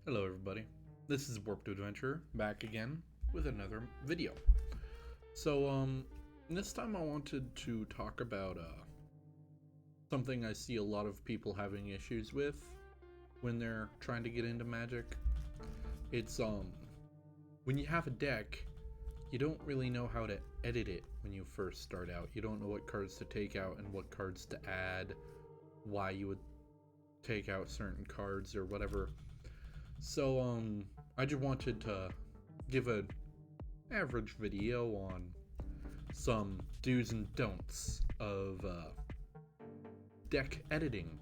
Hello everybody, this is Warped Adventure back again with another video. This time I wanted to talk about something I see a lot of people having issues with when they're trying to get into Magic. It's when you have a deck, you don't really know how to edit it when you first start out. You don't know what cards to take out and what cards to add, why you would take out certain cards or whatever. I just wanted to give an average video on some do's and don'ts of deck editing,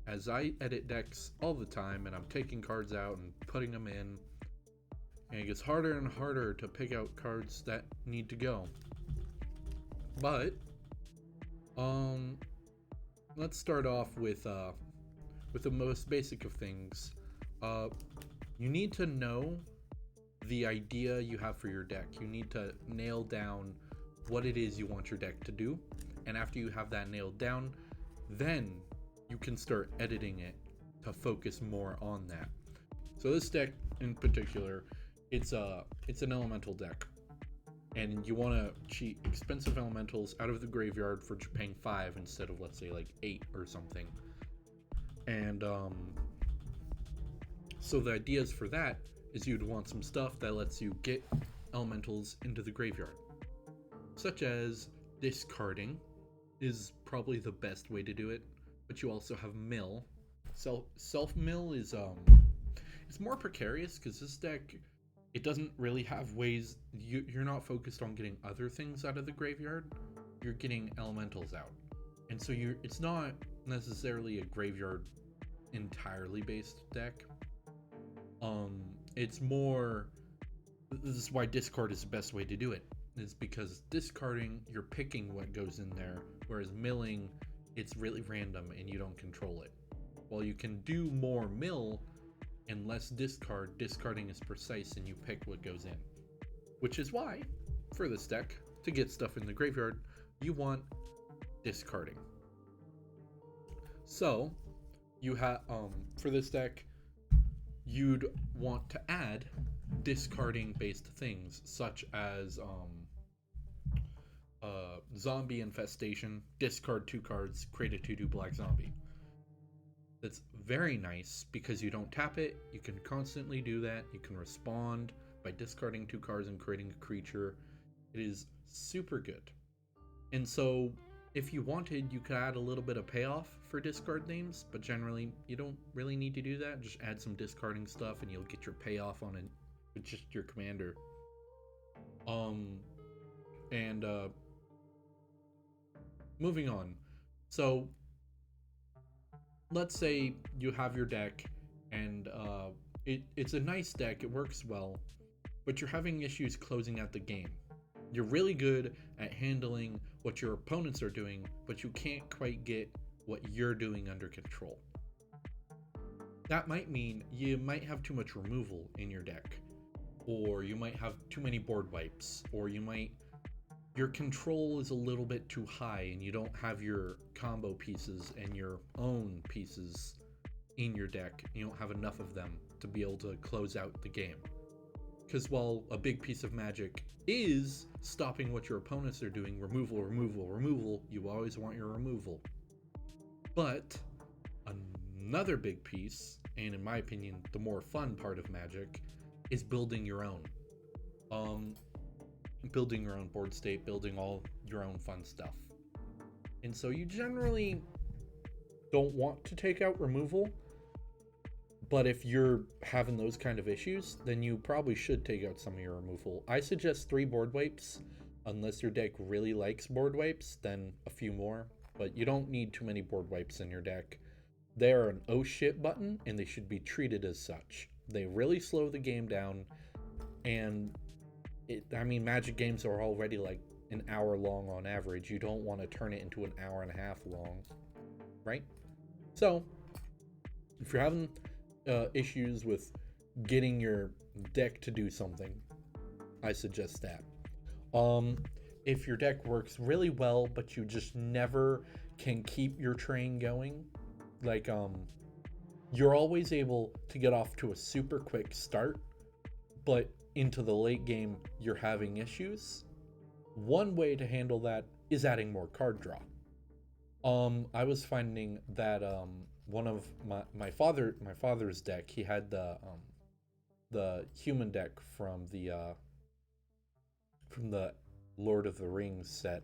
as I edit decks all the time and I'm taking cards out and putting them in, and it gets harder and harder to pick out cards that need to go. But let's start off with the most basic of things. You need to know the idea you have for your deck. You need to nail down what it is you want your deck to do, and after you have that nailed down, then you can start editing it to focus more on that. So this deck in particular, it's an elemental deck, and you want to cheat expensive elementals out of the graveyard for paying 5 instead of, let's say, like 8 or something. And so the ideas for that is you'd want some stuff that lets you get elementals into the graveyard, such as discarding is probably the best way to do it, but you also have mill. Self mill is it's more precarious because this deck, it doesn't really have ways. You're not focused on getting other things out of the graveyard, you're getting elementals out, and so it's not necessarily a graveyard entirely based deck. It's more, this is why discard is the best way to do it, is because discarding, you're picking what goes in there, whereas milling, it's really random and you don't control it. While you can do more mill and less discard, discarding is precise and you pick what goes in, which is why for this deck, to get stuff in the graveyard, you want discarding. So you have for this deck, you'd want to add discarding based things, such as zombie infestation. Discard 2 cards, create a 2/2 black zombie. That's very nice because you don't tap it, you can constantly do that, you can respond by discarding 2 cards and creating a creature. It is super good. And so if you wanted, you could add a little bit of payoff for discard names, but generally you don't really need to do that. Just add some discarding stuff and you'll get your payoff on it with just your commander. And moving on. So let's say you have your deck and it's a nice deck, it works well, but you're having issues closing out the game. You're really good at handling what your opponents are doing, but you can't quite get what you're doing under control. That might mean you might have too much removal in your deck, or you might have too many board wipes, or your control is a little bit too high and you don't have your combo pieces and your own pieces in your deck. You don't have enough of them to be able to close out the game. Because while a big piece of Magic is stopping what your opponents are doing, removal, you always want your removal. But another big piece, and in my opinion, the more fun part of Magic, is building your own. Building your own board state, building all your own fun stuff. And so you generally don't want to take out removal, but if you're having those kind of issues, then you probably should take out some of your removal. I suggest 3 board wipes. Unless your deck really likes board wipes, then a few more. But you don't need too many board wipes in your deck. They are an oh shit button, and they should be treated as such. They really slow the game down, and Magic games are already like an hour long on average. You don't want to turn it into an hour and a half long, right? So, if you're having issues with getting your deck to do something, I suggest that. If your deck works really well, but you just never can keep your train going, like you're always able to get off to a super quick start, but into the late game, you're having issues. One way to handle that is adding more card draw. I was finding that one of my father's deck, he had the human deck from the Lord of the Rings set,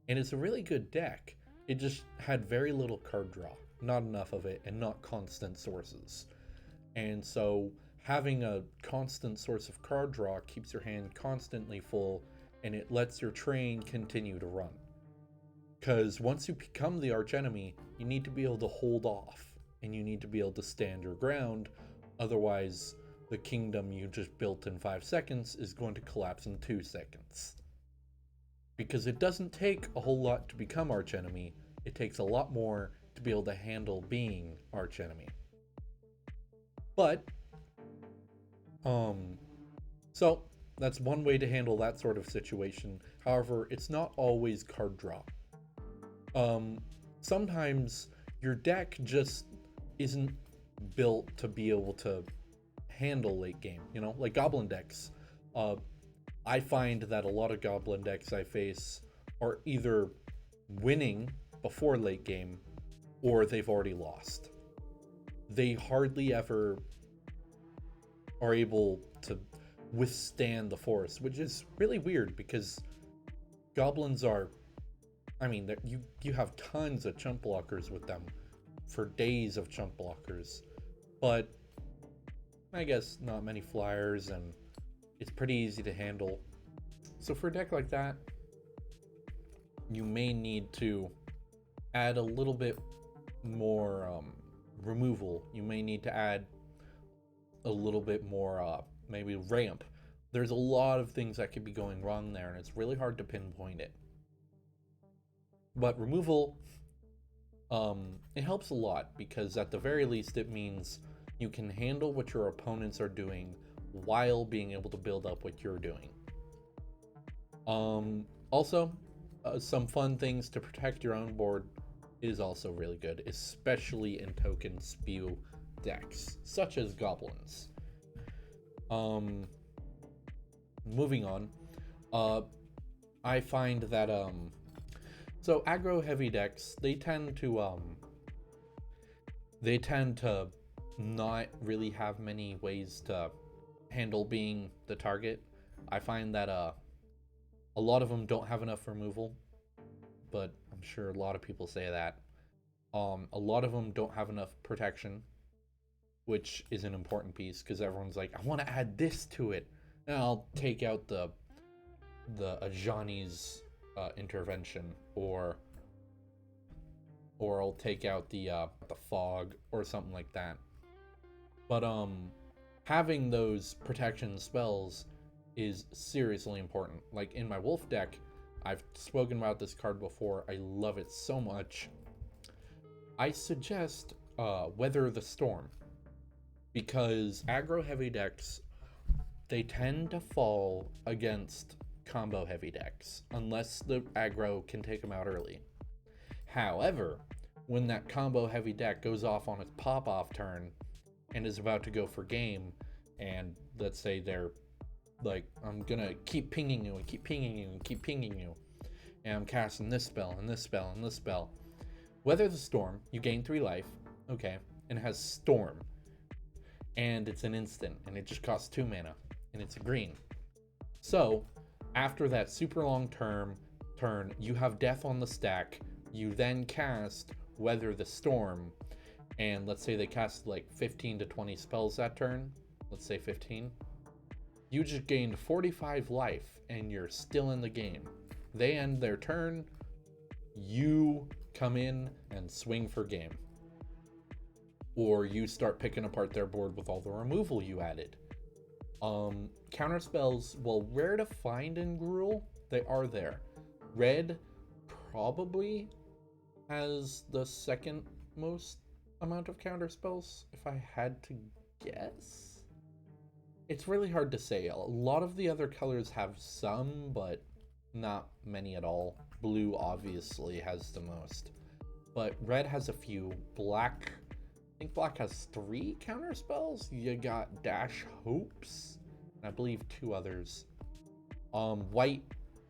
and it's a really good deck. It just had very little card draw, not enough of it, and not constant sources. And so having a constant source of card draw keeps your hand constantly full, and it lets your train continue to run. Because once you become the archenemy, you need to be able to hold off, and you need to be able to stand your ground. Otherwise, the kingdom you just built in 5 seconds is going to collapse in 2 seconds. Because it doesn't take a whole lot to become archenemy, it takes a lot more to be able to handle being archenemy. But, so that's one way to handle that sort of situation. However, it's not always card draw. Sometimes your deck just isn't built to be able to handle late game, like goblin decks. I find that a lot of goblin decks I face are either winning before late game or they've already lost. They hardly ever are able to withstand the force, which is really weird because goblins are, you have tons of chump blockers with them for days of chump blockers, but I guess not many flyers, and it's pretty easy to handle. So for a deck like that, you may need to add a little bit more removal. You may need to add a little bit more maybe ramp. There's a lot of things that could be going wrong there, and it's really hard to pinpoint it. But removal, it helps a lot because at the very least it means you can handle what your opponents are doing while being able to build up what you're doing. Also, some fun things to protect your own board is also really good, especially in token spew decks, such as goblins. Moving on, I find that so aggro heavy decks, they tend to not really have many ways to handle being the target. I find that a lot of them don't have enough removal, but I'm sure a lot of people say that. A lot of them don't have enough protection, which is an important piece because everyone's like, I want to add this to it, and I'll take out the Ajani's intervention, or I'll take out the fog or something like that. But having those protection spells is seriously important. Like in my wolf deck, I've spoken about this card before. I love it so much. I suggest Weather the Storm, because aggro heavy decks, they tend to fall against combo heavy decks unless the aggro can take them out early. However, when that combo heavy deck goes off on its pop-off turn and is about to go for game, and let's say they're like, I'm gonna keep pinging you and keep pinging you and keep pinging you, and I'm casting this spell and this spell and this spell. Weather the Storm, you gain 3 life, okay, and it has Storm, and it's an instant, and it just costs 2 mana, and it's a green. So after that super long turn, you have death on the stack. You then cast Weather the Storm, and let's say they cast like 15 to 20 spells that turn, let's say 15. You just gained 45 life, and you're still in the game. They end their turn, you come in and swing for game. Or you start picking apart their board with all the removal you added. Counter spells, well, rare to find in Gruul, they are there. Red probably has the second most amount of counter spells, if I had to guess. It's really hard to say. A lot of the other colors have some, but not many at all. Blue obviously has the most, but red has a few. Black think black has 3 counter spells. You got Dash Hopes, and I believe 2 others. White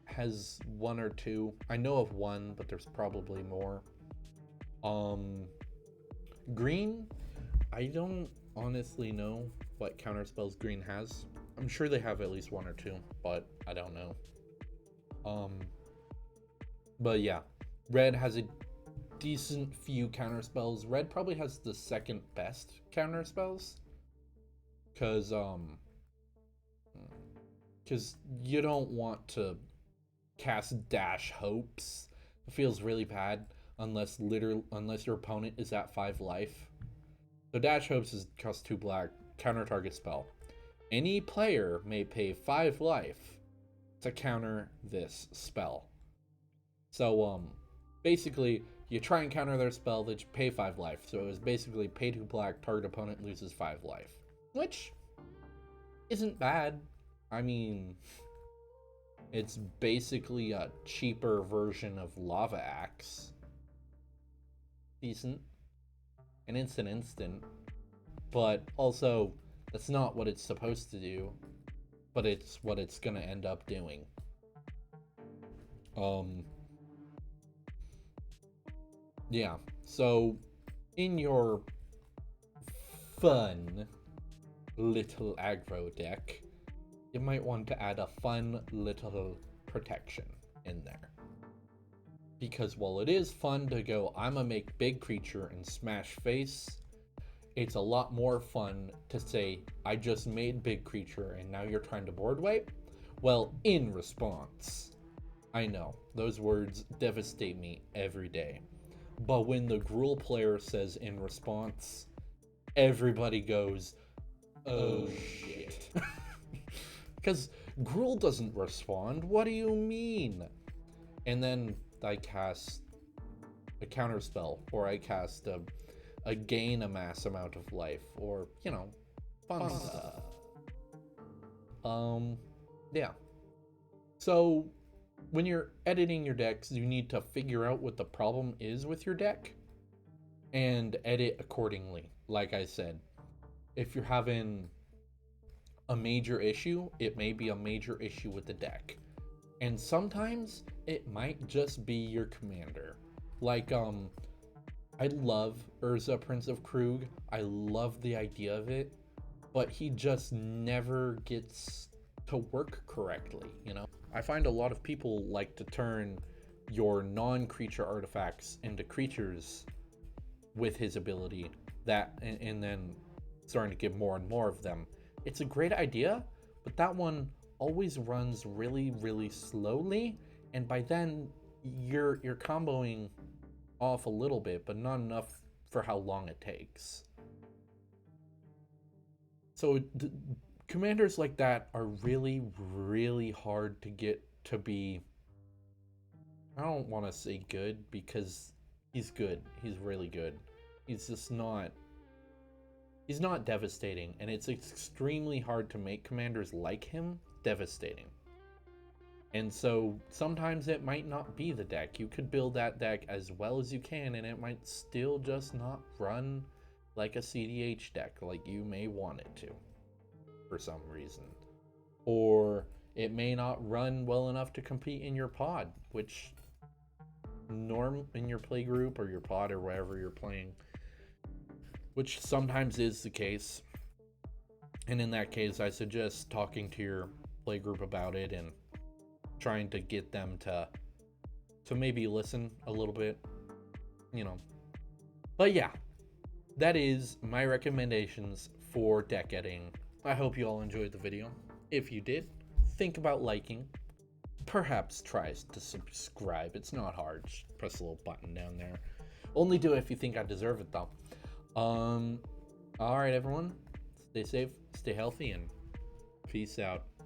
has 1 or 2. I know of 1, but there's probably more. Green, I don't honestly know what counter spells green has. I'm sure they have at least 1 or 2, but I don't know. But yeah, red has a decent few counter spells. Red probably has the second best counter spells, because you don't want to cast Dash Hopes. It feels really bad unless your opponent is at 5 life. So Dash Hopes costs 2 black, counter target spell. Any player may pay 5 life to counter this spell. So basically you try and counter their spell, they pay 5 life. So it was basically pay 2 black, target opponent loses 5 life, which isn't bad. I mean, it's basically a cheaper version of Lava Axe. Decent. And it's an instant. But also, that's not what it's supposed to do. But it's what it's gonna end up doing. Yeah. So, in your fun little aggro deck, you might want to add a fun little protection in there. Because while it is fun to go, I'm gonna make big creature and smash face, it's a lot more fun to say, I just made big creature and now you're trying to board wipe? Well, in response. I know, those words devastate me every day. But when the Gruul player says in response, everybody goes, oh shit. Because Gruul doesn't respond. What do you mean? And then I cast a counter spell, or I cast a gain a mass amount of life, or, you know, fun stuff. Yeah. So when you're editing your decks, you need to figure out what the problem is with your deck and edit accordingly. Like I said, if you're having a major issue, it may be a major issue with the deck. And sometimes it might just be your commander. Like, I love Urza, Prince of Krug. I love the idea of it, but he just never gets to work correctly, you know? I find a lot of people like to turn your non-creature artifacts into creatures with his ability, and then starting to get more and more of them. It's a great idea, but that one always runs really, really slowly, and by then you're comboing off a little bit, but not enough for how long it takes. So commanders like that are really, really hard to get to be, I don't want to say good, because he's good. He's really good. He's just not, he's not devastating, and it's extremely hard to make commanders like him devastating. And so sometimes it might not be the deck. You could build that deck as well as you can, and it might still just not run like a CDH deck like you may want it to for some reason. Or it may not run well enough to compete in your pod, which in your play group or your pod or wherever you're playing, which sometimes is the case. And in that case, I suggest talking to your play group about it and trying to get them to maybe listen a little bit, you know. But yeah, that is my recommendations for deck editing. I hope you all enjoyed the video. If you did, think about liking. Perhaps try to subscribe. It's not hard. Just press the little button down there. Only do it if you think I deserve it, though. All right, everyone. Stay safe, stay healthy, and peace out.